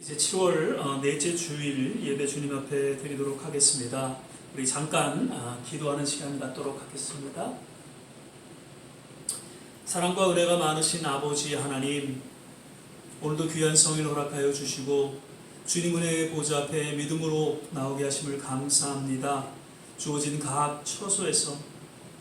이제 7월 넷째 주일 예배 주님 앞에 드리도록 하겠습니다. 우리 잠깐 기도하는 시간 갖도록 하겠습니다. 사랑과 은혜가 많으신 아버지 하나님, 오늘도 귀한 성일 허락하여 주시고 주님 은혜의 보좌 앞에 믿음으로 나오게 하심을 감사합니다. 주어진 각 처소에서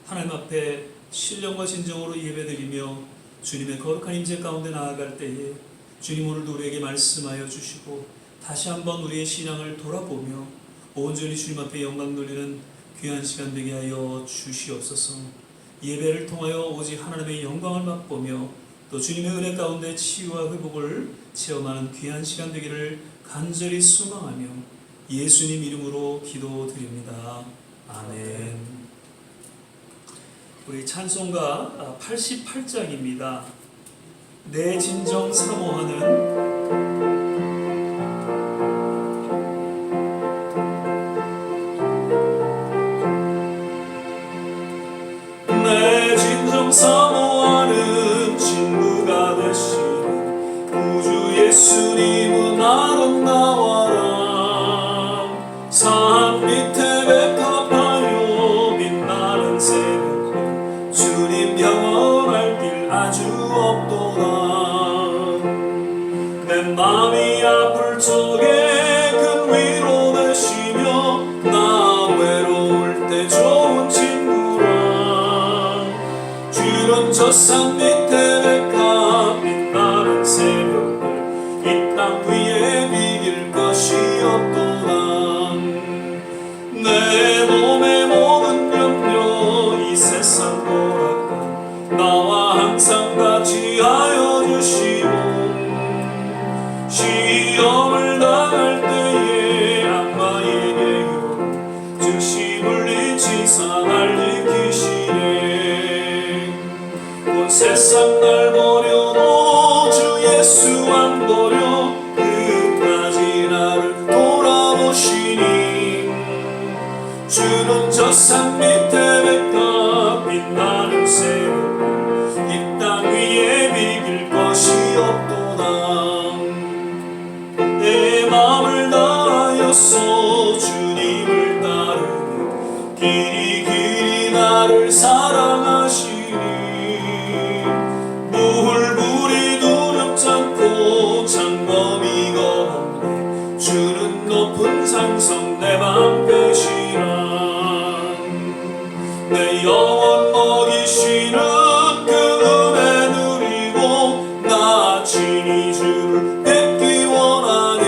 하나님 앞에 신령과 진정으로 예배드리며 주님의 거룩한 임재 가운데 나아갈 때에 주님 오늘도 우리에게 말씀하여 주시고 다시 한번 우리의 신앙을 돌아보며 온전히 주님 앞에 영광 돌리는 귀한 시간 되게 하여 주시옵소서. 예배를 통하여 오직 하나님의 영광을 맛보며 또 주님의 은혜 가운데 치유와 회복을 체험하는 귀한 시간 되기를 간절히 소망하며 예수님 이름으로 기도드립니다. 아멘. 우리 찬송가 88장입니다. 내 진정 사모하는 내 진정 사모하는 친구가 되시는 우주 예수님은 아름다워라. 산 밑에 백합하여 빛나는 새벽 주님 영원할 길 아주 없도다. 내 맘이 아플 적에 큰 위로 되시며 나 외로울 때 좋은 친구라. 주는 저 산 밑에 백합 빛나는 새벽들 이 땅 위에 비길 것이 없도다. 내 몸의 모든 염려 이 세상 보라까 나와 항상 같이 하여 주시고 시험을 당할 때에 악마에게 요 즉시 물리치사 날 지키시네. 온 세상 날 버려도 주 예수 안 버려 끝까지 나를 돌아보시니. 주는 저 산 밑에 백합 빛나는 새벽 이 땅 위에 비길 것이 없도다. 내 마음을 다하여서 주님을 따르니 길이 길이 나를 사랑하시니. 불불이 두렵지 않고 창검이 없네. 주는 높은 산성 내 방패시라. 내 영혼 먹이시는 그 은혜 누리고 나 친히 주를 뵙기 원하네.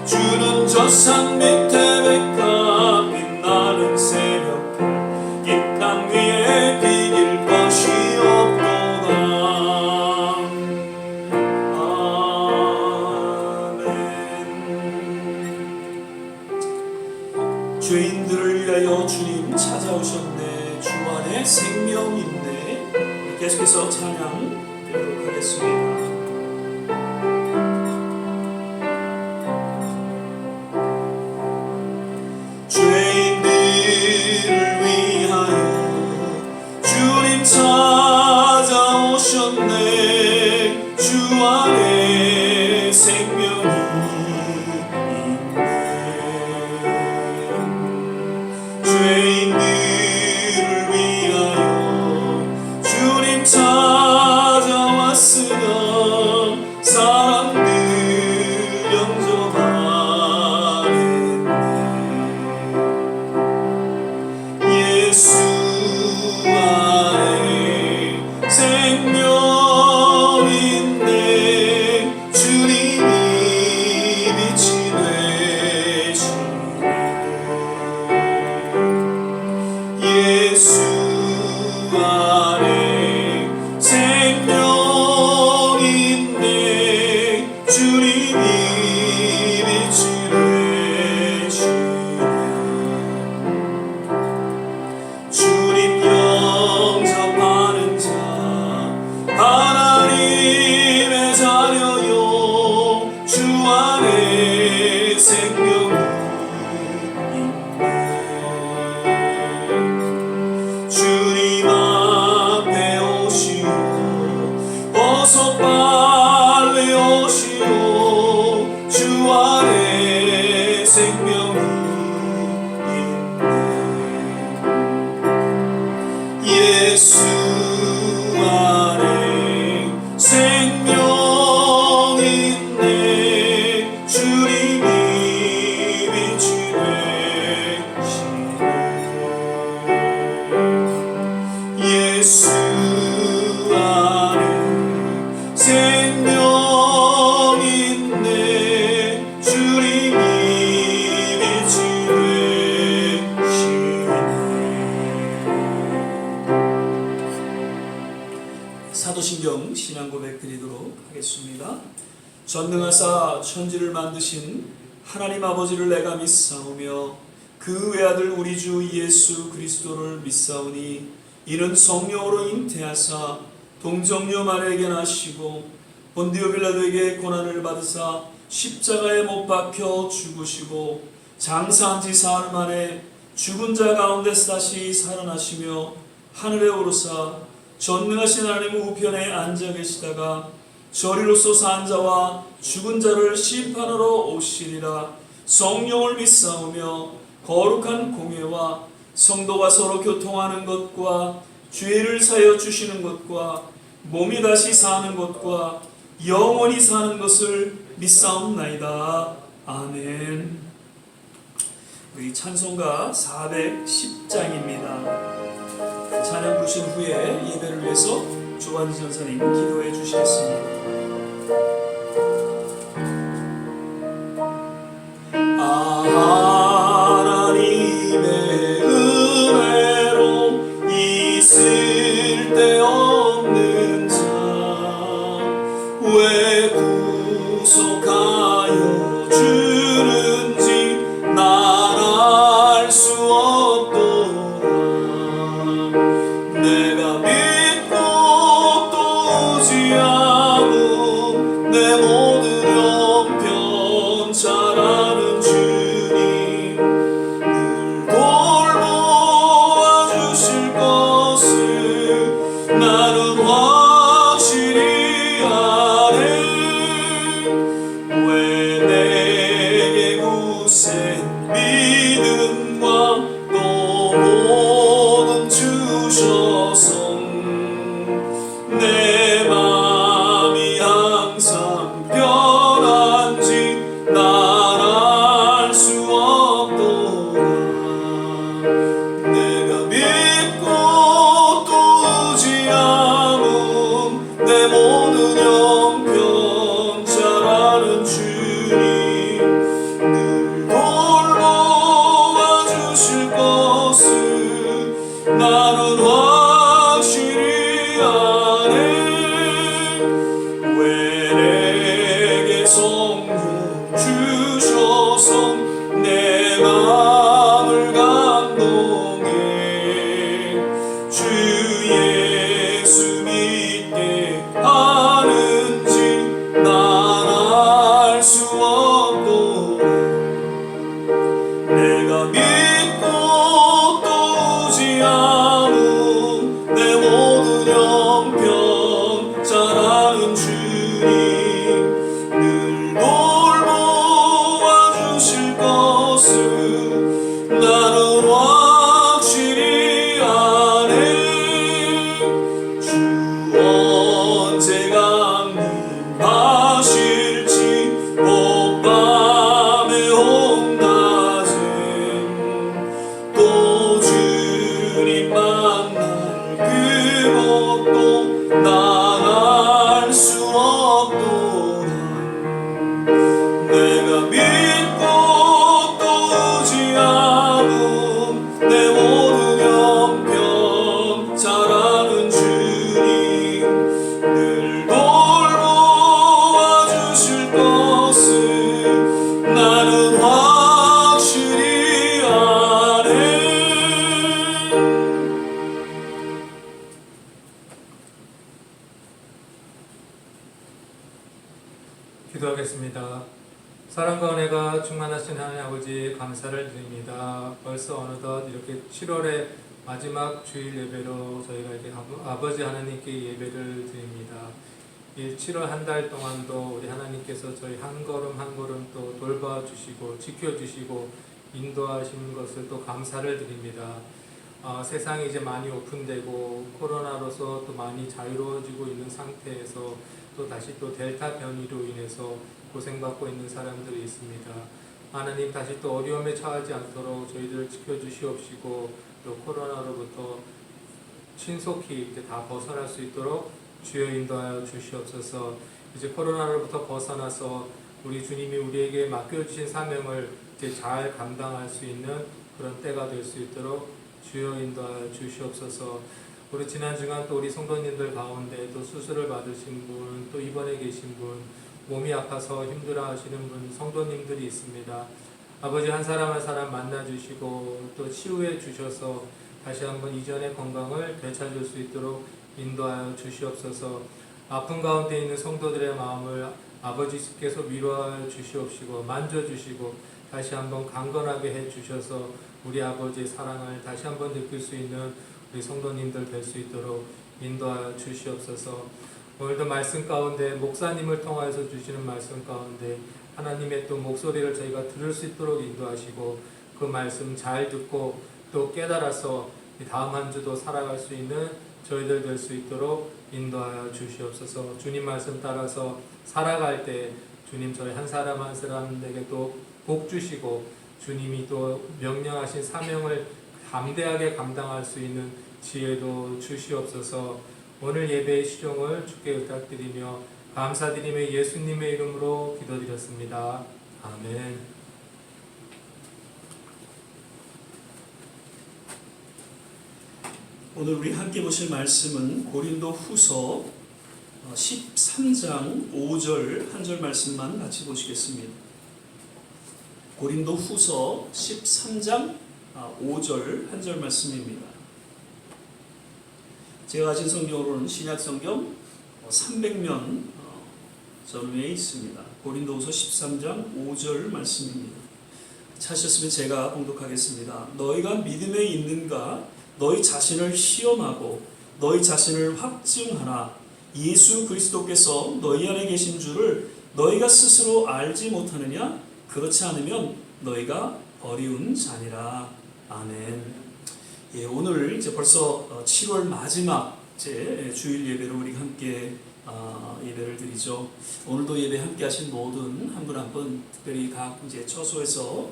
주는 저 산 밑에 백합 빛나는 새벽들 이 땅 위에 비길 것이 없도다. 아멘. 죄인들을 위하여 주님 찾아오셨네. 주 안에 생명 있네. 계속해서 찬양 드리도록 하겠습니다. 죄인들을 위하여 주님 찾아오셨네. 주 안에 생명이 있네. 죄인들을 위하여 주님 찾아왔으나 사람들 영접하네. 예수 안에 생명 있네. 주님이 빛이 되시네. 예수 안에 생명 있네. 주님이 빛이 되시네. 주님 영접하는 자 하나님의 자녀요. 주 안에 생명이 있네. 주님 앞에 오시오. 어서 빨리 오시오. 신앙 고백 드리도록 하겠습니다. 전능하사 천지를 만드신 하나님 아버지를 내가 믿사오며 그 외아들 우리 주 예수 그리스도를 믿사오니 이는 성령으로 잉태하사 동정녀 마리아에게 나시고 본디오 빌라도에게 고난을 받으사 십자가에 못 박혀 죽으시고 장사한 지 사흘 만에 죽은 자 가운데서 다시 살아나시며 하늘에 오르사 전능하신 하나님 우편에 앉아 계시다가 저리로서 산 자와 죽은 자를 심판하러 오시리라. 성령을 믿사오며 거룩한 공예와 성도가 서로 교통하는 것과 죄를 사여 주시는 것과 몸이 다시 사는 것과 영원히 사는 것을 믿사옵나이다. 아멘. 우리 찬송가 410장입니다. 찬양 부르신 후에 예배를 위해서 조한지 전사님 기도해 주시겠습니다. 하나님의 은혜로 있을 데 없는 자 왜 구속하여 주는지 난 알 수 없도다. 내가 믿고 또 의지하고 내 모든 형편 잘 아는 주님 늘 돌보아 주실 것을 나는 확실히 아네. 왜 내게 굳센 믿음과 또 모든 주셔서 내 맘이 항상 편한지 난 알 수 없도다. 내가 믿고 또 의지함은 내 모든 형편 잘 아는 주님 늘 돌보아 주실 것을 나는 확실히 아네. 왜 내게 성령 주셔서 내 마음을 감동해 주 예수 믿게 하는지 난 알 수 없도다. 내가 믿고 또 의지함은 내 모든 형편 잘 아는 주님 늘 돌보아 주실 것을 나는 확실히 아네. 주 언제 강림하실지 밤에 홍낮에 또 주님 만날 그것도 난 알 수 없도다. 내가 믿고 또 의지함은 내 모든 형편 잘 아는 주님 늘 돌보아 주실 것을 나는 확실히 아네. 기도하겠습니다. 사랑과 은혜가 충만하신 하나님 아버지 감사를 드립니다. 벌써 어느덧 이렇게 7월의 마지막 주일 예배로 저희가 이렇게 아버지 하나님께 예배를 드립니다. 이 7월 한 달 동안도 우리 하나님께서 저희 한 걸음 한 걸음 또 돌봐 주시고 지켜 주시고 인도하시는 것을 또 감사를 드립니다. 세상이 이제 많이 오픈되고 코로나로서 또 많이 자유로워지고 있는 상태에서 또 다시 또 델타 변이로 인해서 고생받고 있는 사람들이 있습니다. 하나님 다시 또 어려움에 처하지 않도록 저희들을 지켜주시옵시고 또 코로나로부터 신속히 이제 다 벗어날 수 있도록 주여 인도하여 주시옵소서. 이제 코로나로부터 벗어나서 우리 주님이 우리에게 맡겨주신 사명을 이제 잘 감당할 수 있는 그런 때가 될 수 있도록 주여 인도하여 주시옵소서. 우리 지난 주간 또 우리 성도님들 가운데 또 수술을 받으신 분, 또 입원해 계신 분, 몸이 아파서 힘들어하시는 분, 성도님들이 있습니다. 아버지 한 사람 한 사람 만나주시고 또 치유해 주셔서 다시 한번 이전의 건강을 되찾을 수 있도록 인도하여 주시옵소서. 아픈 가운데 있는 성도들의 마음을 아버지께서 위로하여 주시옵시고 만져주시고 다시 한번 강건하게 해 주셔서 우리 아버지의 사랑을 다시 한번 느낄 수 있는 우리 성도님들 될 수 있도록 인도하여 주시옵소서. 오늘도 말씀 가운데 목사님을 통하여서 주시는 말씀 가운데 하나님의 또 목소리를 저희가 들을 수 있도록 인도하시고 그 말씀 잘 듣고 또 깨달아서 다음 한 주도 살아갈 수 있는 저희들 될 수 있도록 인도하여 주시옵소서. 주님 말씀 따라서 살아갈 때 주님 저희 한 사람 한 사람에게 또 복 주시고 주님이 또 명령하신 사명을 담대하게 감당할 수 있는 지혜도 주시옵소서. 오늘 예배의 시종을 주께 부탁드리며 감사드리며 예수님의 이름으로 기도드렸습니다. 아멘. 오늘 우리 함께 보실 말씀은 고린도 후서 13장 5절 한 절 말씀만 같이 보시겠습니다. 고린도 후서 13장 5절 한 절 말씀입니다. 제가 가진 성경으로는 신약 성경 300면 전후에 있습니다. 고린도후서 13장 5절 말씀입니다. 찾으셨으면 제가 봉독하겠습니다. 너희가 믿음에 있는가 너희 자신을 시험하고 너희 자신을 확증하라. 예수 그리스도께서 너희 안에 계신 줄을 너희가 스스로 알지 못하느냐? 그렇지 않으면 너희가 버리운 자니라. 아멘. 예, 오늘 이제 벌써 7월 마지막 주일 예배로 우리 함께 예배를 드리죠. 오늘도 예배 함께 하신 모든 한 분 한 분, 특별히 각 이제 처소에서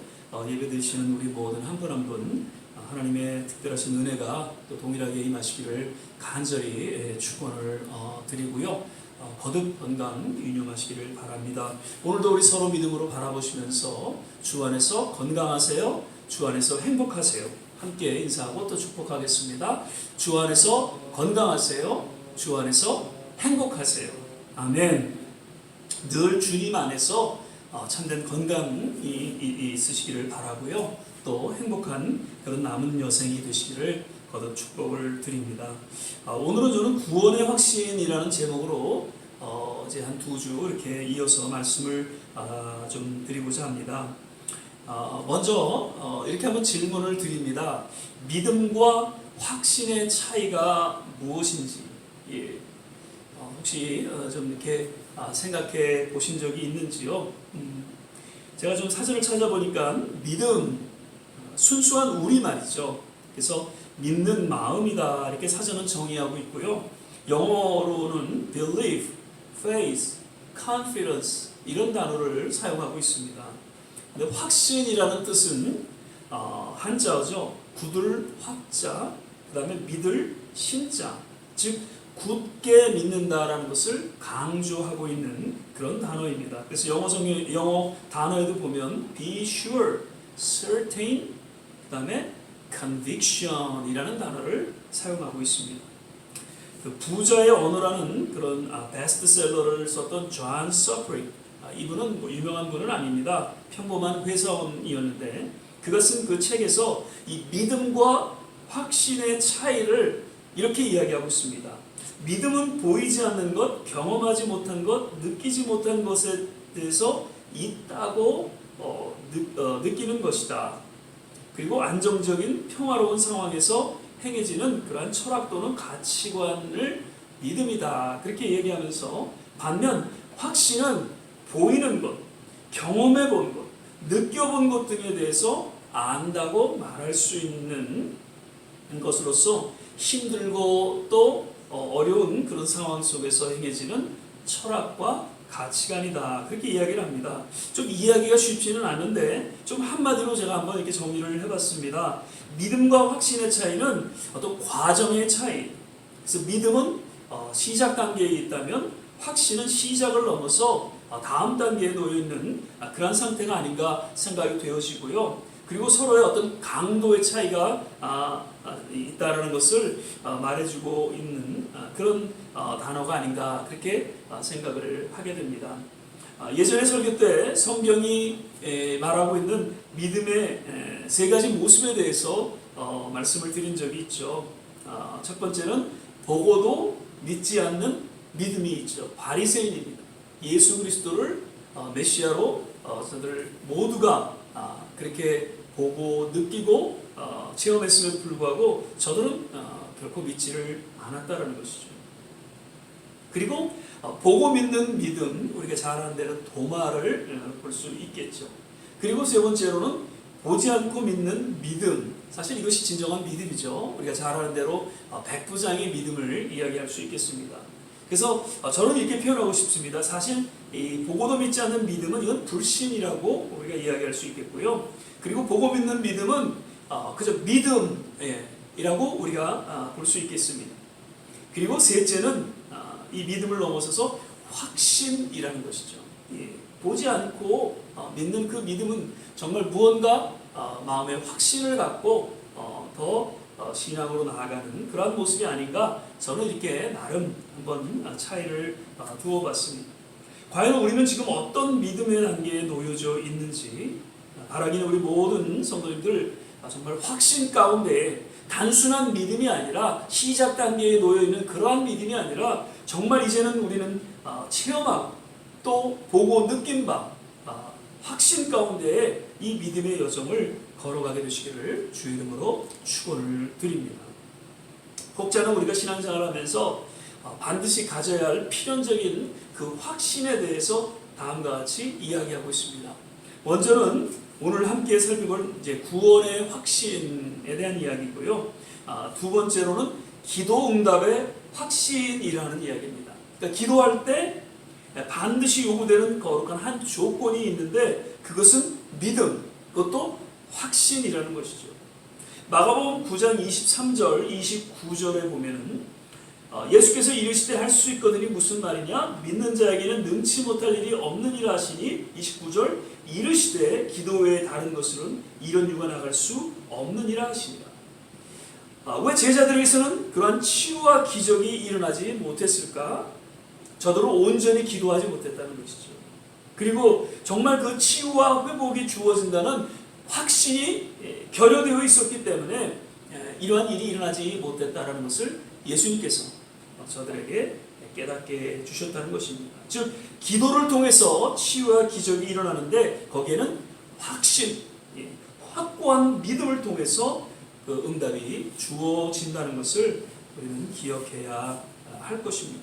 예배 드리시는 우리 모든 한 분 한 분, 하나님의 특별하신 은혜가 또 동일하게 임하시기를 간절히 축원을 드리고요. 거듭 건강 유념하시기를 바랍니다. 오늘도 우리 서로 믿음으로 바라보시면서 주 안에서 건강하세요. 주 안에서 행복하세요. 함께 인사하고 또 축복하겠습니다. 주 안에서 건강하세요. 주 안에서 행복하세요. 아멘. 늘 주님 안에서 참된 건강이 있으시기를 바라고요. 또 행복한 그런 남은 여생이 되시기를 거듭 축복을 드립니다. 오늘은 저는 구원의 확신이라는 제목으로 이제 한 2주 이렇게 이어서 말씀을 좀 드리고자 합니다. 먼저 이렇게 한번 질문을 드립니다. 믿음과 확신의 차이가 무엇인지 혹시 좀 이렇게 생각해 보신 적이 있는지요? 제가 좀 사전을 찾아보니까 믿음 순수한 우리말이죠. 그래서 믿는 마음이다 이렇게 사전은 정의하고 있고요. 영어로는 belief, faith, confidence 이런 단어를 사용하고 있습니다. 근데 확신이라는 뜻은 한자어죠. 굳을 확자, 그 다음에 믿을 신자, 즉 굳게 믿는다라는 것을 강조하고 있는 그런 단어입니다. 그래서 영어 단어에도 보면 be sure, certain, 그 다음에 conviction이라는 단어를 사용하고 있습니다. 그 부자의 언어라는 그런 베스트셀러를 썼던 존 서프리, 이분은 뭐 유명한 분은 아닙니다. 평범한 회사원이었는데 그가 쓴 그 책에서 이 믿음과 확신의 차이를 이렇게 이야기하고 있습니다. 믿음은 보이지 않는 것, 경험하지 못한 것, 느끼지 못한 것에 대해서 있다고 느끼는 것이다. 그리고 안정적인 평화로운 상황에서 행해지는 그러한 철학 또는 가치관을 믿음이다. 그렇게 얘기하면서 반면 확신은 보이는 것, 경험해 본 것, 느껴본 것 등에 대해서 안다고 말할 수 있는 것으로서 힘들고 또 어려운 그런 상황 속에서 행해지는 철학과 가치관이다. 그렇게 이야기를 합니다. 좀 이야기가 쉽지는 않은데 좀 한마디로 제가 한번 이렇게 정리를 해봤습니다. 믿음과 확신의 차이는 어떤 과정의 차이. 그래서 믿음은 시작 단계에 있다면 확신은 시작을 넘어서 다음 단계에 놓여 있는 그런 상태가 아닌가 생각이 되어지고요. 그리고 서로의 어떤 강도의 차이가 있다라는 것을 말해주고 있는 그런 단어가 아닌가 그렇게 생각을 하게 됩니다. 예전에 설교 때 성경이 말하고 있는 믿음의 세 가지 모습에 대해서 말씀을 드린 적이 있죠. 첫 번째는 보고도 믿지 않는 믿음이 있죠. 바리새인입니다. 예수 그리스도를 메시아로 저들 모두가 그렇게 보고 느끼고 체험했음에도 불구하고 저들은 결코 믿지를 않았다라는 것이죠. 그리고 보고 믿는 믿음, 우리가 잘 아는 대로 도마를 볼 수 있겠죠. 그리고 세 번째로는 보지 않고 믿는 믿음, 사실 이것이 진정한 믿음이죠. 우리가 잘 아는 대로 백부장의 믿음을 이야기할 수 있겠습니다. 그래서 저는 이렇게 표현하고 싶습니다. 사실 이 보고도 믿지 않는 믿음은 이건 불신이라고 우리가 이야기할 수 있겠고요. 그리고 보고 믿는 믿음은 그저 믿음이라고 우리가 볼 수 있겠습니다. 그리고 셋째는 이 믿음을 넘어서서 확신이라는 것이죠. 보지 않고 믿는 그 믿음은 정말 무언가 마음의 확신을 갖고 더 신앙으로 나아가는 그러한 모습이 아닌가, 저는 이렇게 나름 한번 차이를 두어봤습니다. 과연 우리는 지금 어떤 믿음의 단계에 놓여져 있는지 바라기는 우리 모든 성도님들 정말 확신 가운데 단순한 믿음이 아니라 시작 단계에 놓여있는 그러한 믿음이 아니라 정말 이제는 우리는 체험하고 또 보고 느낀 바 확신 가운데 이 믿음의 여정을 걸어가게 되시기를 주 이름으로 축원을 드립니다. 혹자는 우리가 신앙생활을 하면서 반드시 가져야 할 필연적인 그 확신에 대해서 다음과 같이 이야기하고 있습니다. 먼저는 오늘 함께 살펴볼 이제 구원의 확신에 대한 이야기고요. 두 번째로는 기도 응답의 확신이라는 이야기입니다. 그러니까 기도할 때 반드시 요구되는 거룩한 한 조건이 있는데 그것은 믿음, 그것도 확신이라는 것이죠. 마가복음 9장 23절, 29절에 보면은 예수께서 이르시되 할 수 있거든이 무슨 말이냐? 믿는 자에게는 능치 못할 일이 없느니라 하시니 29절 이르시되 기도 외에 다른 것으로는 이런 유가 나갈 수 없느니라 하시니라. 왜 제자들에게서는 그러한 치유와 기적이 일어나지 못했을까? 저들은 온전히 기도하지 못했다는 것이죠. 그리고 정말 그 치유와 회복이 주어진다는 확신이 결여되어 있었기 때문에 이러한 일이 일어나지 못했다는 것을 예수님께서 저들에게 깨닫게 해주셨다는 것입니다. 즉 기도를 통해서 치유와 기적이 일어나는데 거기에는 확신, 확고한 믿음을 통해서 그 응답이 주어진다는 것을 우리는 기억해야 할 것입니다.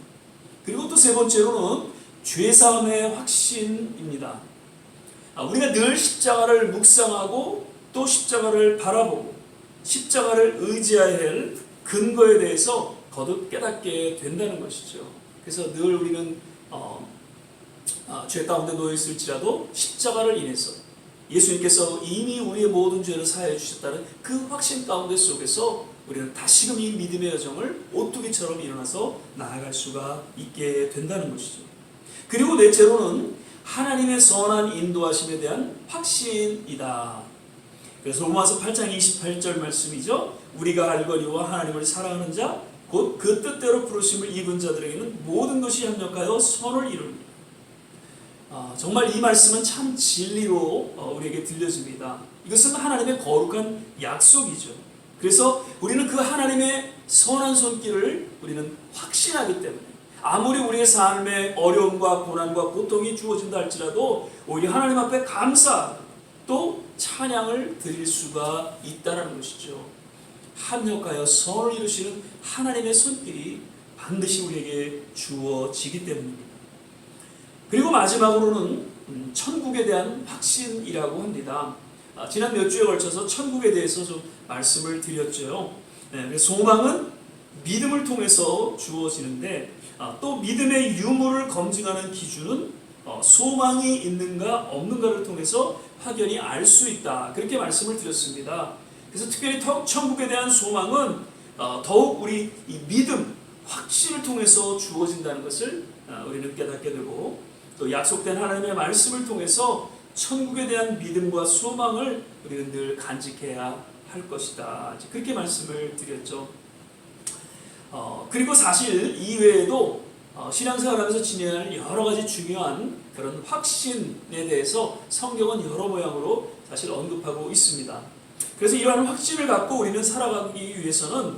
그리고 또 세 번째로는 죄사함의 확신입니다. 우리가 늘 십자가를 묵상하고 또 십자가를 바라보고 십자가를 의지해야 할 근거에 대해서 거듭 깨닫게 된다는 것이죠. 그래서 늘 우리는 죄 가운데 놓여 있을지라도 십자가를 인해서 예수님께서 이미 우리의 모든 죄를 사하여 주셨다는 그 확신 가운데 속에서 우리는 다시금 이 믿음의 여정을 오뚜기처럼 일어나서 나아갈 수가 있게 된다는 것이죠. 그리고 넷째로는 하나님의 선한 인도하심에 대한 확신이다. 그래서 로마서 8장 28절 말씀이죠. 우리가 알거니와 하나님을 사랑하는 자 곧 그 뜻대로 부르심을 입은 자들에게는 모든 것이 협력하여 선을 이룹니다. 정말 이 말씀은 참 진리로 우리에게 들려집니다. 이것은 하나님의 거룩한 약속이죠. 그래서 우리는 그 하나님의 선한 손길을 우리는 확신하기 때문에 아무리 우리의 삶에 어려움과 고난과 고통이 주어진다 할지라도 오히려 하나님 앞에 감사 또 찬양을 드릴 수가 있다는 것이죠. 합력하여 선을 이루시는 하나님의 손길이 반드시 우리에게 주어지기 때문입니다. 그리고 마지막으로는 천국에 대한 확신이라고 합니다. 지난 몇 주에 걸쳐서 천국에 대해서 좀 말씀을 드렸죠. 소망은 믿음을 통해서 주어지는데 또 믿음의 유무를 검증하는 기준은 소망이 있는가 없는가를 통해서 확연히 알 수 있다. 그렇게 말씀을 드렸습니다. 그래서 특별히 천국에 대한 소망은 더욱 우리 이 믿음, 확신을 통해서 주어진다는 것을 우리는 깨닫게 되고 또 약속된 하나님의 말씀을 통해서 천국에 대한 믿음과 소망을 우리는 늘 간직해야 할 것이다. 그렇게 말씀을 드렸죠. 그리고 사실 이외에도 신앙생활하면서 지내야 할 여러 가지 중요한 그런 확신에 대해서 성경은 여러 모양으로 사실 언급하고 있습니다. 그래서 이러한 확신을 갖고 우리는 살아가기 위해서는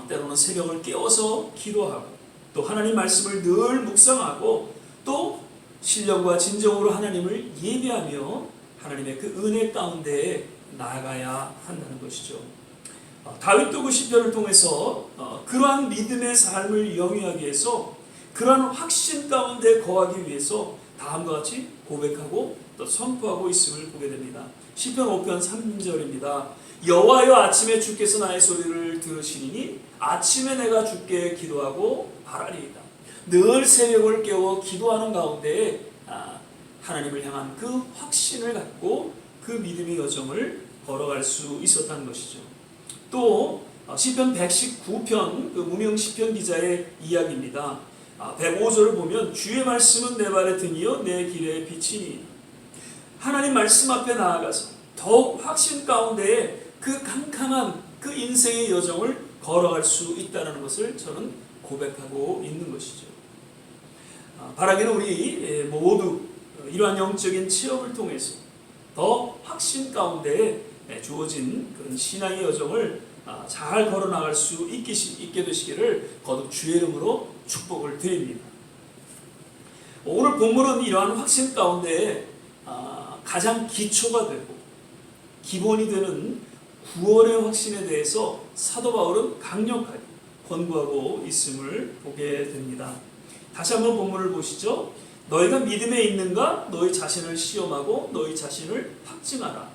때로는 새벽을 깨워서 기도하고 또 하나님 말씀을 늘 묵상하고 또 신령과 진정으로 하나님을 예배하며 하나님의 그 은혜 가운데 나아가야 한다는 것이죠. 다윗도 그 시편을 통해서 그러한 믿음의 삶을 영위하기 위해서 그러한 확신 가운데 거하기 위해서 다음과 같이 고백하고 또 선포하고 있음을 보게 됩니다. 시편 5편 3절입니다. 여호와여 아침에 주께서 나의 소리를 들으시니 아침에 내가 주께 기도하고 바라리이다. 늘 새벽을 깨워 기도하는 가운데 하나님을 향한 그 확신을 갖고 그 믿음의 여정을 걸어갈 수 있었다는 것이죠. 또 시편 119편 그 무명 시편 기자의 이야기입니다. 105절을 보면 주의 말씀은 내 발에 등이요 내 길에 비치니 하나님 말씀 앞에 나아가서 더욱 확신 가운데 그 캄캄한 그 인생의 여정을 걸어갈 수 있다는 것을 저는 고백하고 있는 것이죠. 바라기는 우리 모두 이러한 영적인 체험을 통해서 더 확신 가운데 주어진 그런 신앙의 여정을 잘 걸어나갈 수 있게 되시기를 거듭 주의 이름으로 축복을 드립니다. 오늘 본문은 이러한 확신 가운데 가장 기초가 되고 기본이 되는 구원의 확신에 대해서 사도 바울은 강력하게 권고하고 있음을 보게 됩니다. 다시 한번 본문을 보시죠. 너희가 믿음에 있는가? 너희 자신을 시험하고 너희 자신을 확증하라.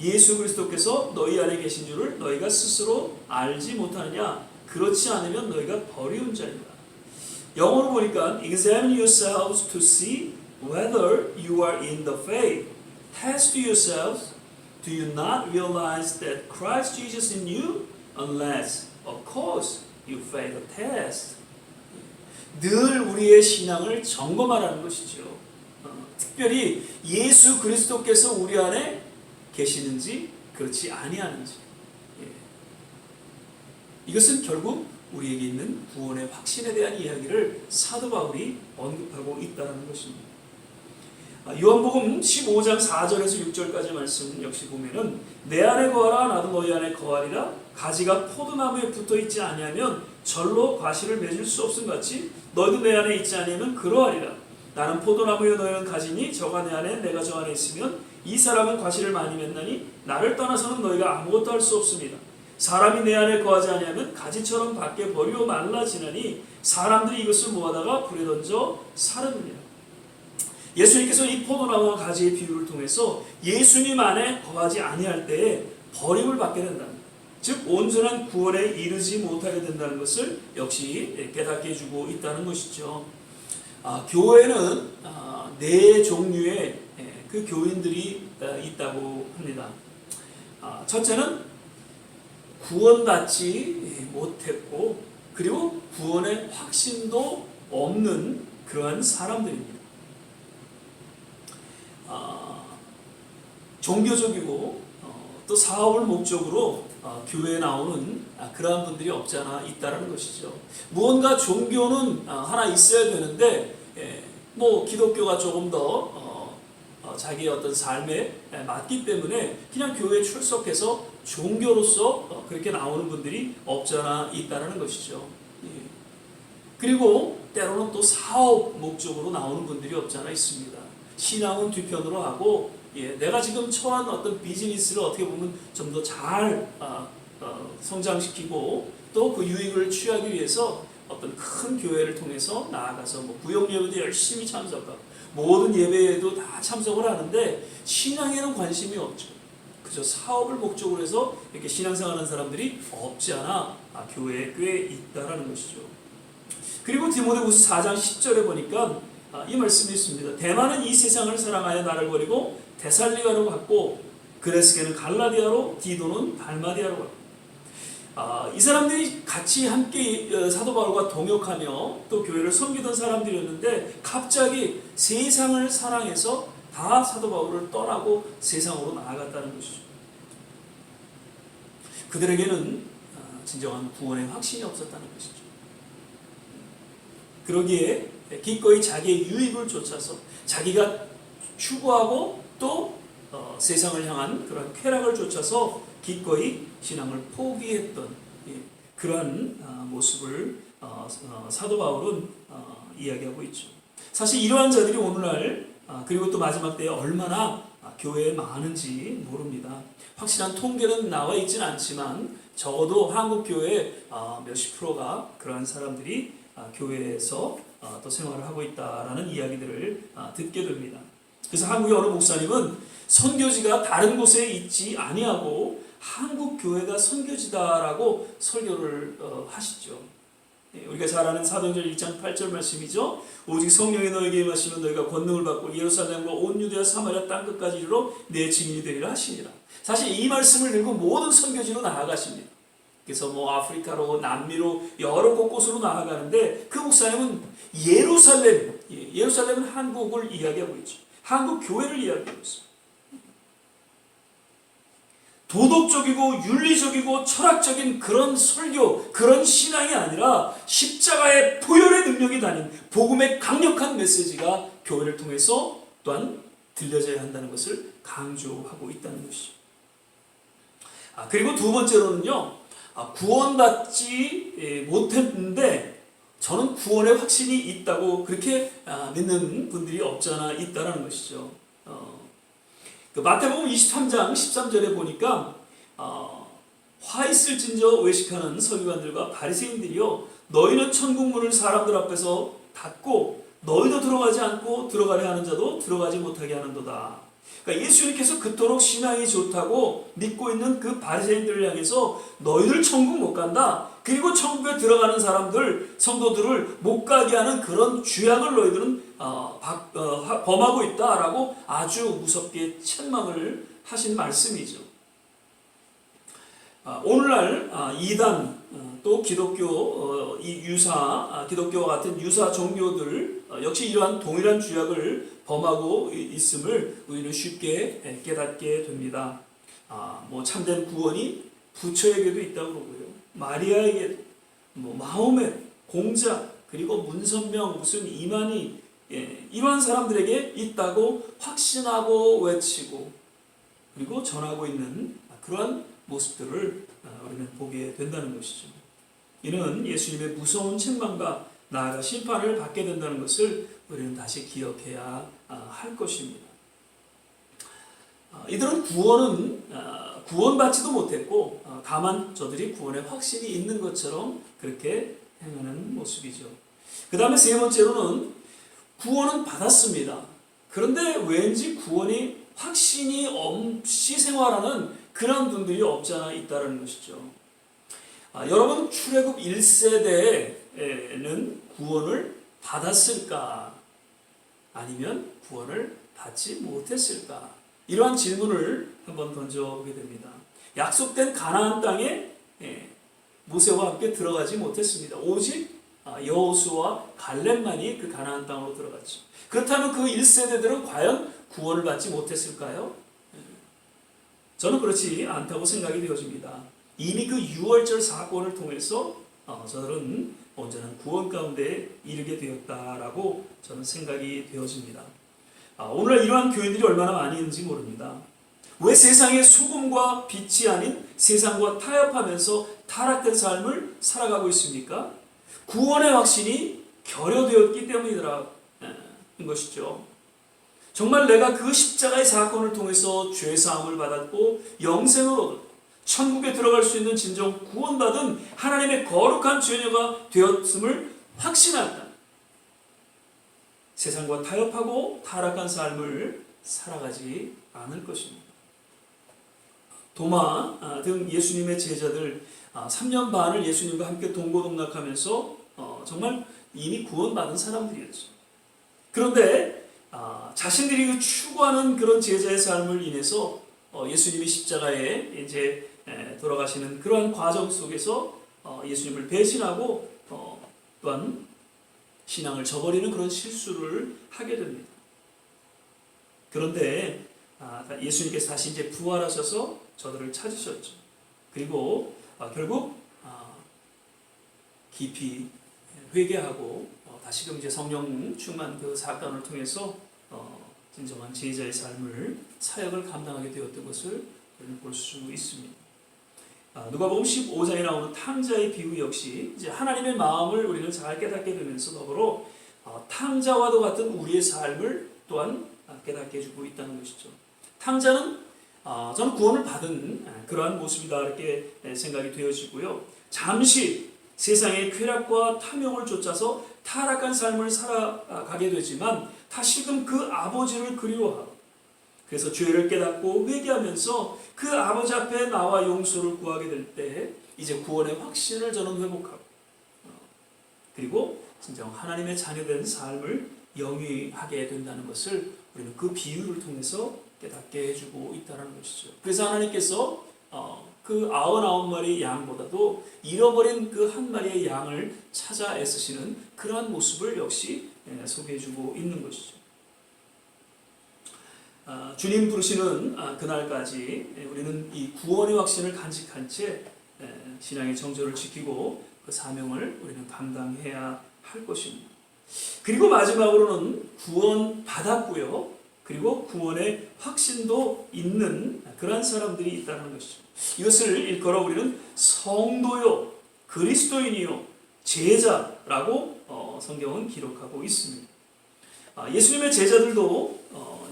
예수 그리스도께서 너희 안에 계신 줄을 너희가 스스로 알지 못하느냐? 그렇지 않으면 너희가 버리운 자이다. 영어로 보니까 Examine yourselves to see whether you are in the faith. Test yourselves. Do you not realize that Christ Jesus in you? Unless, of course, you fail the test. 늘 우리의 신앙을 점검하라는 것이죠. 특별히 예수 그리스도께서 우리 안에 계시는지 그렇지 아니하는지. 이것은 결국 우리에게 있는 구원의 확신에 대한 이야기를 사도 바울이 언급하고 있다는 것입니다. 요한복음 15장 4절에서 6절까지 말씀 역시 보면은 내 안에 거하라 나도 너희 안에 거하리라. 가지가 포도나무에 붙어있지 아니하면 절로 과실을 맺을 수 없음 같이 너희도 내 안에 있지 아니하면 그러하리라. 나는 포도나무여 너희는 가지니 저가 내 안에 내가 저 안에 있으면 이 사람은 과실을 많이 맺나니 나를 떠나서는 너희가 아무것도 할 수 없습니다. 사람이 내 안에 거하지 아니하면 가지처럼 밖에 버리고 말라지나니 사람들이 이것을 모아다가 불에 던져 사르느니라. 예수님께서 이 포도나무와 가지의 비유를 통해서 예수님 안에 거하지 아니할 때에 버림을 받게 된다는, 즉 온전한 구원에 이르지 못하게 된다는 것을 역시 깨닫게 해주고 있다는 것이죠. 교회는 네 종류의 그 교인들이 있다고 합니다. 첫째는 구원받지 못했고 그리고 구원의 확신도 없는 그러한 사람들입니다. 종교적이고 또 사업을 목적으로 교회에 나오는 그러한 분들이 없지 않아 있다는 것이죠. 무언가 종교는 하나 있어야 되는데 뭐 기독교가 조금 더 자기의 어떤 삶에 맞기 때문에 그냥 교회에 출석해서 종교로서 그렇게 나오는 분들이 없지 않아 있다는 것이죠. 그리고 때로는 또 사업 목적으로 나오는 분들이 없지 않아 있습니다. 신앙은 뒤편으로 하고 내가 지금 처한 어떤 비즈니스를 어떻게 보면 좀 더 잘 성장시키고 또 그 유익을 취하기 위해서 어떤 큰 교회를 통해서 나아가서 뭐 구역 예배도 열심히 참석하고 모든 예배에도 다 참석을 하는데 신앙에는 관심이 없죠. 그저 사업을 목적으로 해서 이렇게 신앙생활하는 사람들이 없지 않아 교회에 꽤 있다라는 것이죠. 그리고 디모데후서 4장 10절에 보니까 이 말씀이 있습니다. 대만은 이 세상을 사랑하여 나를 버리고 데살리가로 갔고 그레스게는 갈라디아로 디도는 달마디아로 갔고 이 사람들이 같이 함께 사도 바울과 동역하며 또 교회를 섬기던 사람들이었는데 갑자기 세상을 사랑해서 다 사도 바울을 떠나고 세상으로 나아갔다는 것이죠. 그들에게는 진정한 구원의 확신이 없었다는 것이죠. 그러기에 기꺼이 자기의 유익을 쫓아서 자기가 추구하고 또 세상을 향한 그런 쾌락을 쫓아서 기꺼이 신앙을 포기했던 그러한 모습을 사도 바울은 이야기하고 있죠. 사실 이러한 자들이 오늘날 그리고 또 마지막 때에 얼마나 교회에 많은지 모릅니다. 확실한 통계는 나와 있지는 않지만 적어도 한국 교회 몇십 프로가 그러한 사람들이 교회에서 또 생활을 하고 있다라는 이야기들을 듣게 됩니다. 그래서 한국의 어느 목사님은 선교지가 다른 곳에 있지 아니하고 한국 교회가 선교지다라고 설교를 하시죠. 우리가 잘 아는 사도행전 1장 8절 말씀이죠. 오직 성령이 너에게 임하시면 너희가 권능을 받고 예루살렘과 온 유대와 사마리아 땅끝까지 이르러 내 증인이 되리라 하시니라. 사실 이 말씀을 들고 모든 선교지로 나아가십니다. 그래서 뭐 아프리카로 남미로 여러 곳곳으로 나아가는데 그 목사님은 예루살렘은 한국을 이야기하고 있죠. 한국 교회를 이야기하고 있습니다. 도덕적이고 윤리적이고 철학적인 그런 설교, 그런 신앙이 아니라 십자가의 보혈의 능력이 다닌 복음의 강력한 메시지가 교회를 통해서 또한 들려져야 한다는 것을 강조하고 있다는 것이죠. 그리고 두 번째로는요, 구원받지 못했는데 저는 구원의 확신이 있다고 그렇게 믿는 분들이 없지 않아 있다는 것이죠. 마태복음 23장 13절에 보니까 화 있을진저 외식하는 서기관들과 바리새인들이요 너희는 천국 문을 사람들 앞에서 닫고 너희도 들어가지 않고 들어가려 하는 자도 들어가지 못하게 하는도다. 그러니까 예수님께서 그토록 신앙이 좋다고 믿고 있는 그 바리새인들을 향해서 너희들 천국 못 간다. 그리고 천국에 들어가는 사람들, 성도들을 못 가게 하는 그런 죄악을 너희들은 범하고 있다라고 아주 무섭게 책망을 하신 말씀이죠. 오늘날 이단 또 기독교 기독교와 같은 유사 종교들 역시 이러한 동일한 죄악을 범하고 있음을 우리는 쉽게 깨닫게 됩니다. 뭐 참된 구원이 부처에게도 있다고 그러고요. 마리아에게, 마호멧, 공자, 그리고 문선명, 무슨 이만희, 이러한 사람들에게 있다고 확신하고 외치고 그리고 전하고 있는 그러한 모습들을 우리는 보게 된다는 것이죠. 이는 예수님의 무서운 책망과 나아가 심판을 받게 된다는 것을 우리는 다시 기억해야 할 것입니다. 이들은 구원받지도 못했고 다만 저들이 구원의 확신이 있는 것처럼 그렇게 행하는 모습이죠. 그 다음에 세 번째로는 구원은 받았습니다. 그런데 왠지 구원이 확신이 없이 생활하는 그런 분들이 없지 않아 있다는 것이죠. 여러분 출애굽 1세대에는 구원을 받았을까? 아니면 구원을 받지 못했을까? 이러한 질문을 한번 던져보게 됩니다. 약속된 가나안 땅에 모세와 함께 들어가지 못했습니다. 오직 여호수아와 갈렙만이 그 가나안 땅으로 들어갔죠. 그렇다면 그 1세대들은 과연 구원을 받지 못했을까요? 저는 그렇지 않다고 생각이 되어집니다. 이미 그 6월절 사건을 통해서 저들은 온전한 구원 가운데 이르게 되었다라고 저는 생각이 되어집니다. 오늘날 이러한 교인들이 얼마나 많이 있는지 모릅니다. 왜 세상의 소금과 빛이 아닌 세상과 타협하면서 타락된 삶을 살아가고 있습니까? 구원의 확신이 결여되었기 때문이라는 것이죠. 정말 내가 그 십자가의 사건을 통해서 죄사함을 받았고 영생을 얻었고 천국에 들어갈 수 있는 진정 구원받은 하나님의 거룩한 죄녀가 되었음을 확신한다. 세상과 타협하고 타락한 삶을 살아가지 않을 것입니다. 도마 등 예수님의 제자들 3년 반을 예수님과 함께 동고동락하면서 정말 이미 구원받은 사람들이었죠. 그런데 자신들이 추구하는 그런 제자의 삶을 인해서 예수님이 십자가에 이제 돌아가시는 그러한 과정 속에서 예수님을 배신하고 또한 신앙을 저버리는 그런 실수를 하게 됩니다. 그런데 예수님께서 다시 이제 부활하셔서 저들을 찾으셨죠. 그리고 결국 깊이 회개하고 다시금 이제 성령 충만 그 사건을 통해서 진정한 제자의 삶을 사역을 감당하게 되었던 것을 볼 수 있습니다. 누가복음 15장에 나오는 탕자의 비유 역시 이제 하나님의 마음을 우리는 잘 깨닫게 되면서 더불어 탕자와도 같은 우리의 삶을 또한 깨닫게 해주고 있다는 것이죠. 탕자는 저는 구원을 받은 그러한 모습이다 이렇게 생각이 되어지고요. 잠시 세상의 쾌락과 탐욕을 쫓아서 타락한 삶을 살아가게 되지만 다시금 그 아버지를 그리워하고 그래서 죄를 깨닫고 회개하면서 그 아버지 앞에 나와 용서를 구하게 될 때 이제 구원의 확신을 저는 회복하고 그리고 진정 하나님의 자녀된 삶을 영위하게 된다는 것을 우리는 그 비유를 통해서 깨닫게 해주고 있다는 것이죠. 그래서 하나님께서 그 99마리 양보다도 잃어버린 그 한 마리의 양을 찾아 애쓰시는 그러한 모습을 역시 소개해주고 있는 것이죠. 주님 부르시는 그날까지 우리는 이 구원의 확신을 간직한 채 신앙의 정절을 지키고 그 사명을 우리는 감당해야 할 것입니다. 그리고 마지막으로는 구원 받았고요. 그리고 구원의 확신도 있는 그러한 사람들이 있다는 것이죠. 이것을 일컬어 우리는 성도요, 그리스도인이요, 제자라고 성경은 기록하고 있습니다. 예수님의 제자들도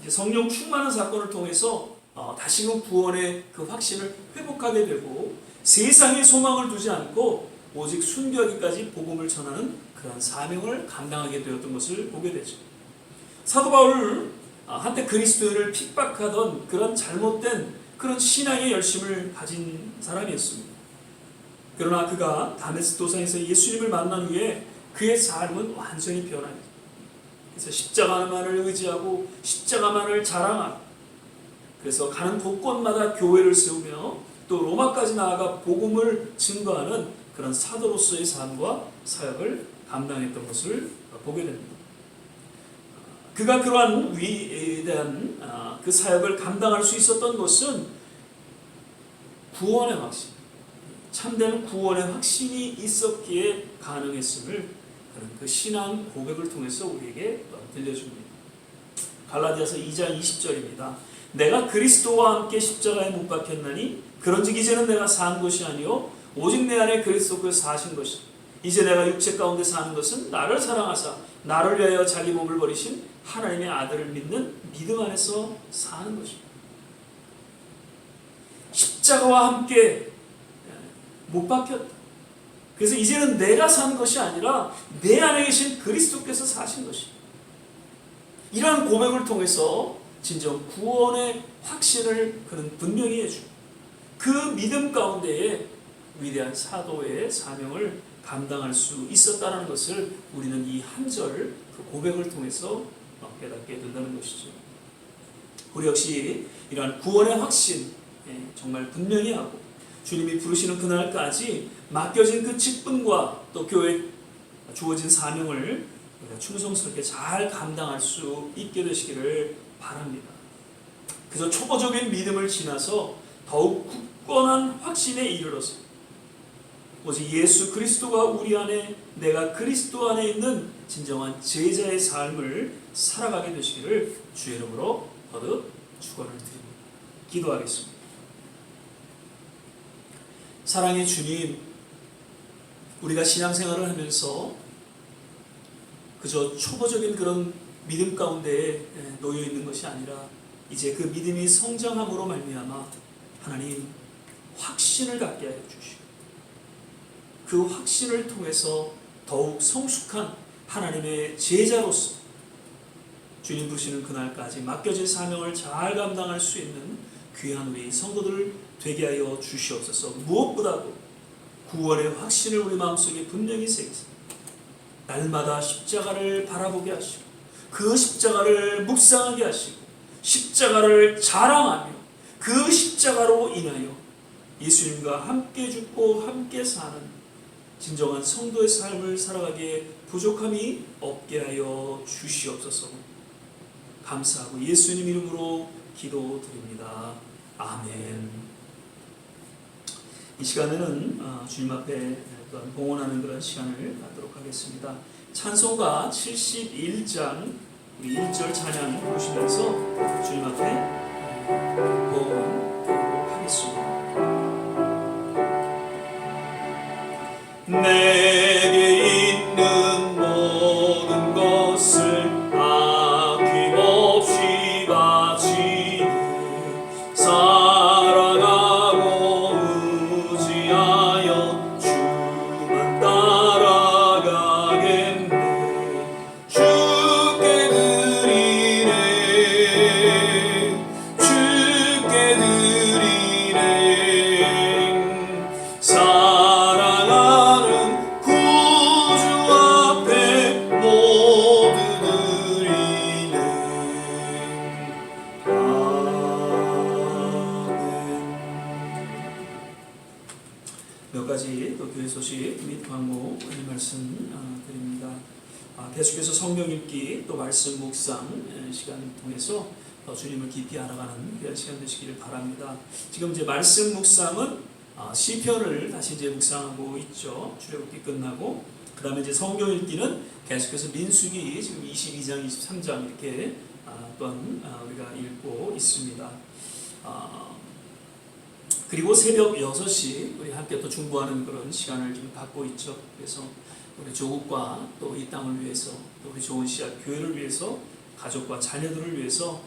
이제 성령 충만한 사건을 통해서 다시금 구원의 그 확신을 회복하게 되고 세상에 소망을 두지 않고 오직 순교하기까지 복음을 전하는 그런 사명을 감당하게 되었던 것을 보게 되죠. 사도 바울 한때 그리스도인을 핍박하던 그런 잘못된 그런 신앙의 열심을 가진 사람이었습니다. 그러나 그가 다메스크 도상에서 예수님을 만난 후에 그의 삶은 완전히 변합니다. 그래서 십자가만을 의지하고 십자가만을 자랑하고 그래서 가는 곳곳마다 교회를 세우며 또 로마까지 나아가 복음을 증거하는 그런 사도로서의 삶과 사역을 감당했던 것을 보게 됩니다. 그가 그러한 위대한 그 사역을 감당할 수 있었던 것은 구원의 확신, 참된 구원의 확신이 있었기에 가능했음을 그 신앙 고백을 통해서 우리에게 들려줍니다. 갈라디아서 2장 20절입니다. 내가 그리스도와 함께 십자가에 못 박혔나니 그런즉 이제는 내가 산 것이 아니요 오직 내 안에 그리스도께서 사신 것이다. 이제 내가 육체 가운데 사는 것은 나를 사랑하사 나를 위하여 자기 몸을 버리신 하나님의 아들을 믿는 믿음 안에서 사는 것입니다. 십자가와 함께 못 박혔다. 그래서 이제는 내가 사는 것이 아니라 내 안에 계신 그리스도께서 사신 것입니다. 이러한 고백을 통해서 진정 구원의 확신을 그는 분명히 해주고 그 믿음 가운데에 위대한 사도의 사명을 감당할 수 있었다는 것을 우리는 이 한 절 그 고백을 통해서 깨닫게 된다는 것이죠. 우리 역시 이러한 구원의 확신 정말 분명히 하고 주님이 부르시는 그날까지 맡겨진 그 직분과 또 교회에 주어진 사명을 우리가 충성스럽게 잘 감당할 수 있게 되시기를 바랍니다. 그저 초보적인 믿음을 지나서 더욱 굳건한 확신에 이르러서 오직 예수 그리스도가 우리 안에 내가 그리스도 안에 있는 진정한 제자의 삶을 살아가게 되시기를 주의 이름으로 거듭 축원을 드립니다. 기도하겠습니다. 사랑의 주님, 우리가 신앙생활을 하면서 그저 초보적인 그런 믿음 가운데 놓여 있는 것이 아니라 이제 그 믿음이 성장함으로 말미암아 하나님 확신을 갖게 하여 주시고 그 확신을 통해서 더욱 성숙한 하나님의 제자로서 주님 부르시는 그날까지 맡겨진 사명을 잘 감당할 수 있는 귀한 우리 성도들 되게 하여 주시옵소서. 무엇보다도 구원의 확신을 우리 마음속에 분명히 새기사 날마다 십자가를 바라보게 하시고 그 십자가를 묵상하게 하시고 십자가를 자랑하며 그 십자가로 인하여 예수님과 함께 죽고 함께 사는 진정한 성도의 삶을 살아가기에 부족함이 없게 하여 주시옵소서. 감사하고 예수님 이름으로 기도드립니다. 아멘. 이 시간에는 주님 앞에 또한 봉헌하는 그런 시간을 갖도록 하겠습니다. 찬송가 71장 우리 1절 찬양 부르시면서 주님 앞에 봉헌하도록 하겠습니다. 내게 있는 모든 것을 아낌없이 바치네. 사랑하고 의지하여 주만 따라가겠네. 주께 드리네. 주께 드리네. 몇 가지 또 교회 소식 및 광고 말씀 드립니다. 계속해서 성경 읽기 또 말씀 묵상 시간을 통해서 주님을 깊이 알아가는 그런 시간 되시기를 바랍니다. 지금 이제 말씀 묵상은 시편을 다시 이제 묵상하고 있죠. 출애굽기 끝나고 그 다음에 이제 성경 읽기는 계속해서 민수기 지금 22장, 23장 이렇게 또한 우리가 읽고 있습니다. 그리고 새벽 6시 우리 함께 또 중보하는 그런 시간을 지금 갖고 있죠. 그래서 우리 조국과 또 이 땅을 위해서 또 우리 좋은 씨앗 교회를 위해서 가족과 자녀들을 위해서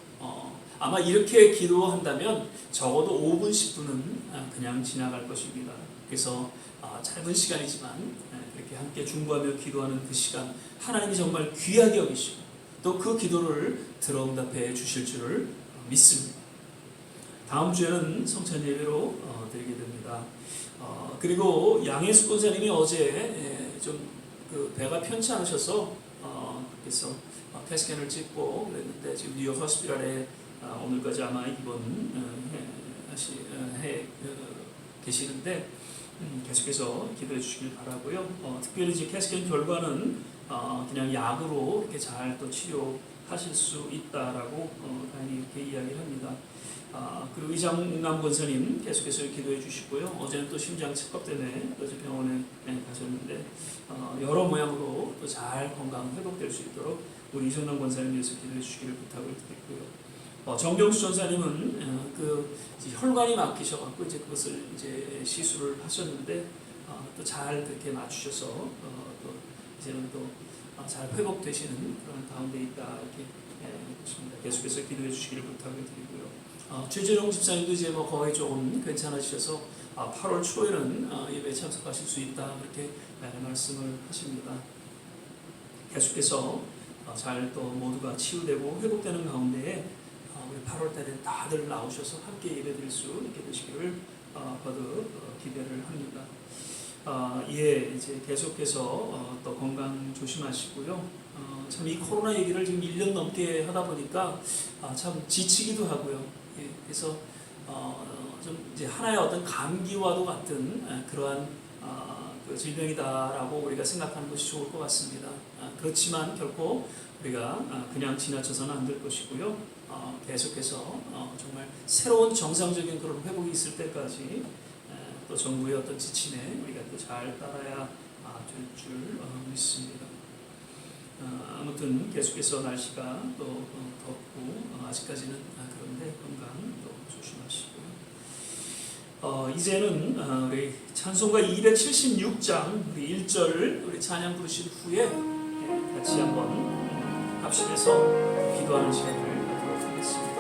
아마 이렇게 기도한다면 적어도 5분 10분은 그냥 지나갈 것입니다. 그래서 짧은 시간이지만 이렇게 함께 중보하며 기도하는 그 시간 하나님이 정말 귀하게 여기시고 또 그 기도를 들어응답해 주실 줄을 믿습니다. 다음 주에는 성찬 예배로 드리게 됩니다. 그리고 양혜숙 권사님이 어제 좀 그 배가 편치 않으셔서 그래서 캐스캔을 찍고 그랬는데 지금 뉴욕 호스피탈에 오늘까지 아마 입원해 계시는데 계속해서 기도해 주시길 바라고요. 특별히 이제 캐스캔 결과는 그냥 약으로 이렇게 잘 또 치료하실 수 있다라고 다행히 이렇게 이야기를 합니다. 그리고 이장남 권사님 계속해서 기도해 주시고요. 어제는 또 심장 체크업 때문에 어제 병원에 가셨는데 여러 모양으로 또 잘 건강 회복될 수 있도록 우리 이정남 권사님 위해서 기도해 주시기를 부탁을 드리고요. 정경수 전사님은 그 혈관이 막히셔갖고 이제 그것을 이제 시술을 하셨는데 또 잘 그렇게 맞추셔서 또 이제는 또 잘 회복되시는 그런 가운데 있다 이렇게 보십니다. 계속해서 기도해 주시기를 부탁을 드리고요. 최재룡 집사님도 이제 뭐 거의 조금 괜찮아지셔서 8월 초에는 예배에 참석하실 수 있다 그렇게 말씀을 하십니다. 계속해서 잘 또 모두가 치유되고 회복되는 가운데에 우리 8월 달에 다들 나오셔서 함께 예배드릴 수 있게 되시기를 거듭 기대를 합니다. 이제 계속해서 또 건강 조심하시고요. 참 이 코로나 얘기를 지금 1년 넘게 하다 보니까 참 지치기도 하고요. 그래서 좀 이제 하나의 어떤 감기와도 같은 그러한 그 질병이다라고 우리가 생각하는 것이 좋을 것 같습니다. 그렇지만 결코 우리가 그냥 지나쳐서는 안 될 것이고요. 계속해서 정말 새로운 정상적인 그런 회복이 있을 때까지 또 정부의 어떤 지침에 우리가 또 잘 따라야 될 줄 믿습니다. 아무튼 계속해서 날씨가 또 덥고 아직까지는 그런데 건강 또 조심하시고요. 이제는 우리 찬송가 276장 우리 1절을 우리 찬양 부르신 후에 같이 한번 합심해서 기도하는 시간을 갖도록 하겠습니다.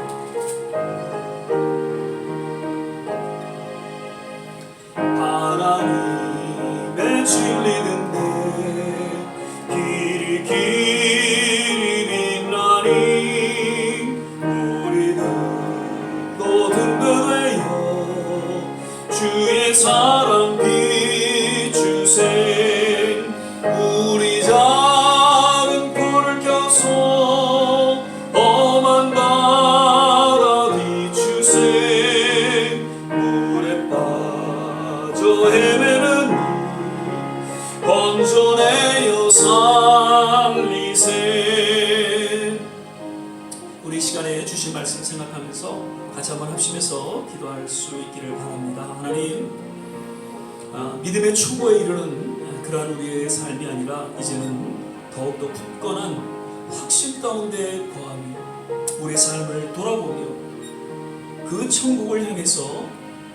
하나님의 진리는 길이 빛나니 우리들도 든든해요. 주의 사랑 비추세. 우리 작은 불을 켜서 험한 바다 비추세. 물에 빠져 헤매는 건져내어 살리세. 우리 같이 한번 합심해서 기도할 수 있기를 바랍니다. 하나님, 믿음의 초보에 이르는 그러한 우리의 삶이 아니라 이제는 더욱더 굳건한 확신 가운데 거하며 우리의 삶을 돌아보며 그 천국을 향해서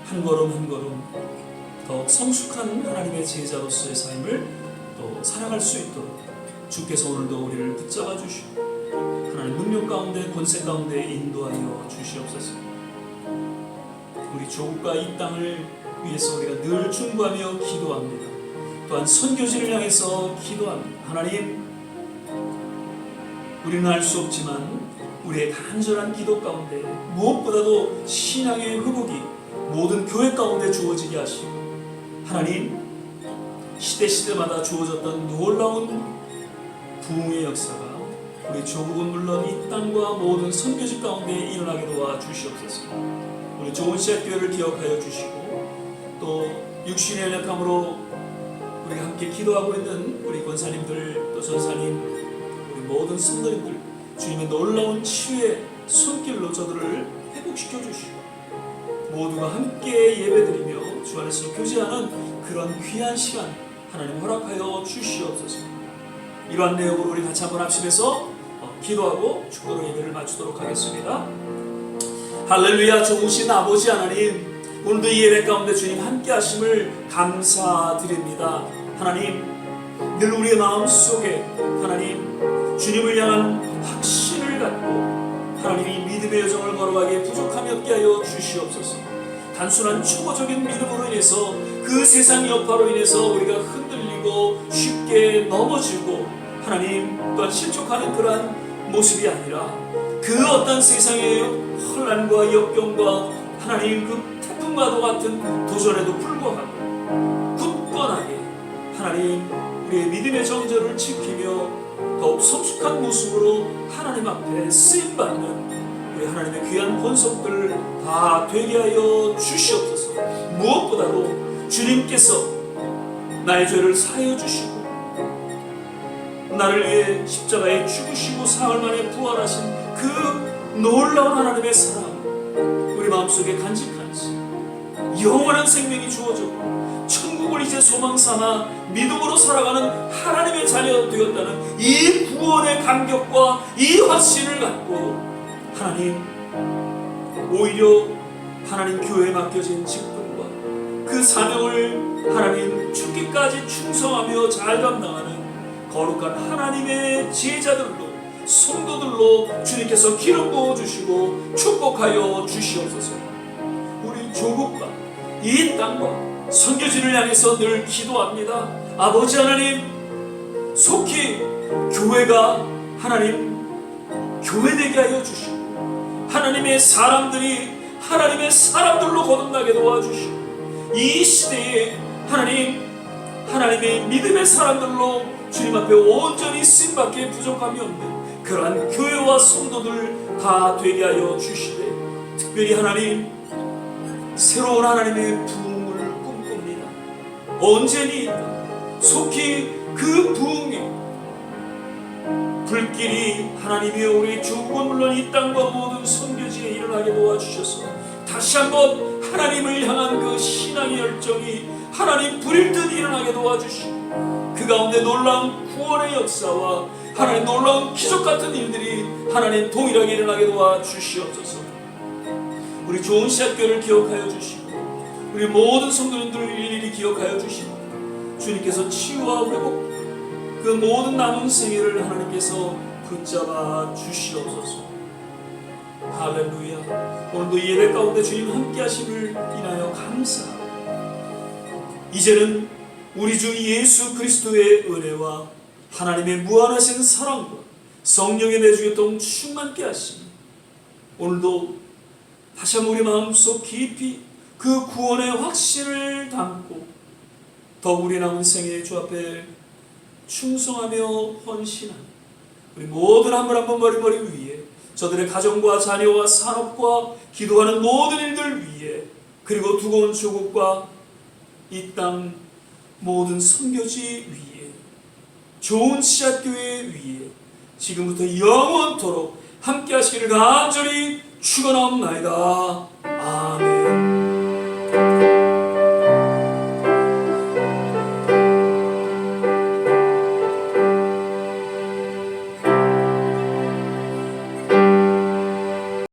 한 걸음 한 걸음 더욱 성숙한 하나님의 제자로서의 삶을 또 살아갈 수 있도록 주께서 오늘도 우리를 붙잡아 주시고 하나님 능력 가운데 권세 가운데 인도하여 주시옵소서. 우리 조국과 이 땅을 위해서 우리가 늘 중보하며 기도합니다. 또한 선교지를 향해서 기도합니다. 하나님, 우리는 알 수 없지만 우리의 간절한 기도 가운데 무엇보다도 신앙의 회복이 모든 교회 가운데 주어지게 하시고 하나님, 시대마다 주어졌던 놀라운 부흥의 역사가 우리 조국은 물론 이 땅과 모든 선교지 가운데 일어나게 도와주시옵소서. 우리 좋은 씨앗교회를 기억하여 주시고 또 육신의 연약함으로 우리가 함께 기도하고 있는 우리 권사님들 또 전사님 우리 모든 성도님들 주님의 놀라운 치유의 손길로 저들을 회복시켜 주시고 모두가 함께 예배드리며 주 안에서 교제하는 그런 귀한 시간 하나님 허락하여 주시옵소서. 이러한 내용으로 우리 같이 한번 합심해서 기도하고 축도로 예배를 마치도록 하겠습니다. 할렐루야. 좋으신 아버지 하나님, 오늘도 이 예배 가운데 주님 함께 하심을 감사드립니다. 하나님, 늘 우리의 마음속에 하나님 주님을 향한 확신을 갖고 하나님이 믿음의 여정을 걸어가기에 부족함이 없게 하여 주시옵소서. 단순한 초보적인 믿음으로 인해서 그 세상 여파로 인해서 우리가 흔들리고 쉽게 넘어지고 하나님 또한 실족하는 그러한 모습이 아니라 그 어떤 세상의 혼란과 역경과 하나님 그 태풍과도 같은 도전에도 불구하고 굳건하게 하나님 우리의 믿음의 정절을 지키며 더욱 성숙한 모습으로 하나님 앞에 쓰임받는 우리 하나님의 귀한 본성들 다 되게 하여 주시옵소서. 무엇보다도 주님께서 나의 죄를 사하여 주시고 나를 위해 십자가에 죽으시고 사흘 만에 부활하신 그 놀라운 하나님의 사랑 우리 마음속에 간직한지 영원한 생명이 주어졌고 천국을 이제 소망 삼아 믿음으로 살아가는 하나님의 자녀 되었다는 이 구원의 감격과 이 확신을 갖고 하나님 오히려 하나님 교회에 맡겨진 직분과 그 사명을 하나님 죽기까지 충성하며 잘 감당하는 거룩한 하나님의 제자들로 성도들로 주님께서 기름 부어주시고 축복하여 주시옵소서. 우리 조국과 이 땅과 선교지를 향해서 늘 기도합니다. 아버지 하나님, 속히 교회가 하나님 교회되게 하여 주시고 하나님의 사람들이 하나님의 사람들로 거듭나게 도와주시고 이 시대에 하나님의 믿음의 사람들로 주님 앞에 온전히 쓰임받기에 부족함이 없는 그러한 교회와 성도들 다 되게 하여 주시되 특별히 하나님 새로운 하나님의 부흥을 꿈꿉니다. 언제니 속히 그 부흥이 불길이 하나님이 우리 조국은 물론 이 땅과 모든 선교지에 일어나게 도와주셔서 다시 한번 하나님을 향한 그 신앙의 열정이 하나님 불일 듯 일어나게 도와주시고 그 가운데 놀라운 구원의 역사와 하나님 놀라운 기적 같은 일들이 하나님 동일하게 일어나게 도와주시옵소서. 우리 좋은 씨앗교회를 기억하여 주시고 우리 모든 성도님들을 일일이 기억하여 주시고 주님께서 치유와 회복 그 모든 남은 생애를 하나님께서 붙잡아 주시옵소서. 할렐루야. 오늘도 예배 가운데 주님 함께 하심을 인하여 감사합니다. 이제는 우리 주 예수 그리스도의 은혜와 하나님의 무한하신 사랑과 성령의 내주교통 충만케 하시니 오늘도 다시 한번 우리 마음속 깊이 그 구원의 확신을 담고 더욱 우리 남은 생애 주 앞에 충성하며 헌신하는 우리 모든 한 분 한 분 머리 위에 저들의 가정과 자녀와 산업과 기도하는 모든 일들 위에 그리고 두고 온 조국과 이 땅 모든 선교지 위에 좋은 씨앗교회 위에 지금부터 영원토록 함께 하시기를 간절히 축원하옵나이다. 아멘.